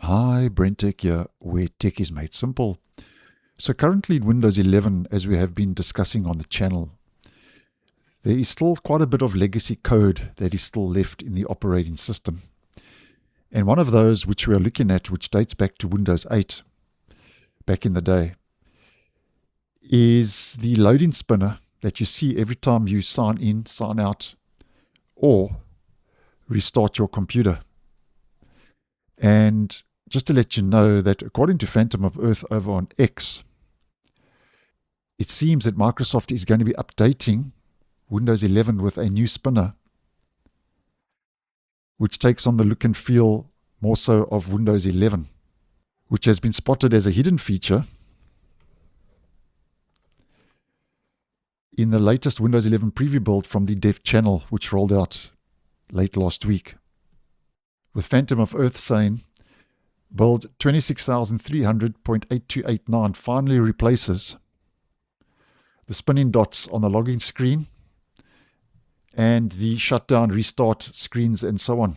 Hi, BrenTech here, where tech is made simple. So currently in Windows 11, as we have been discussing on the channel, there is still quite a bit of legacy code that is still left in the operating system. And one of those which we are looking at, which dates back to Windows 8, back in the day, is the loading spinner that you see every time you sign in, sign out, or restart your computer. And just to let you know that according to Phantom of Earth over on X, it seems that Microsoft is going to be updating Windows 11 with a new spinner, which takes on the look and feel more so of Windows 11, which has been spotted as a hidden feature in the latest Windows 11 preview build from the dev channel, which rolled out late last week, with Phantom of Earth saying build 26,300.8289 finally replaces the spinning dots on the login screen and the shutdown, restart screens and so on,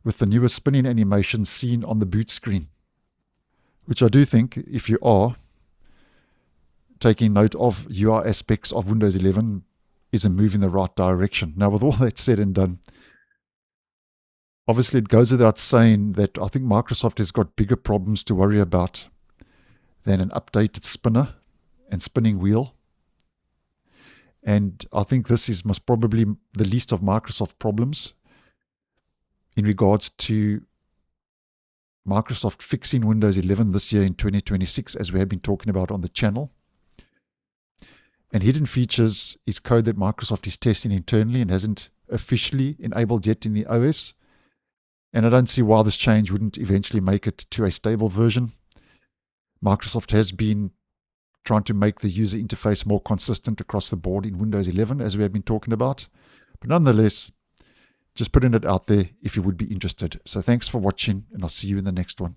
with the newer spinning animation seen on the boot screen, which I do think, if you are taking note of UI aspects of Windows 11, is a move in the right direction. Now, with all that said and done, obviously it goes without saying that I think Microsoft has got bigger problems to worry about than an updated spinner and spinning wheel. And I think this is most probably the least of Microsoft problems in regards to Microsoft fixing Windows 11 this year in 2026, as we have been talking about on the channel. And hidden features is code that Microsoft is testing internally and hasn't officially enabled yet in the OS. And I don't see why this change wouldn't eventually make it to a stable version. Microsoft has been trying to make the user interface more consistent across the board in Windows 11, as we have been talking about. But nonetheless, just putting it out there if you would be interested. So thanks for watching, and I'll see you in the next one.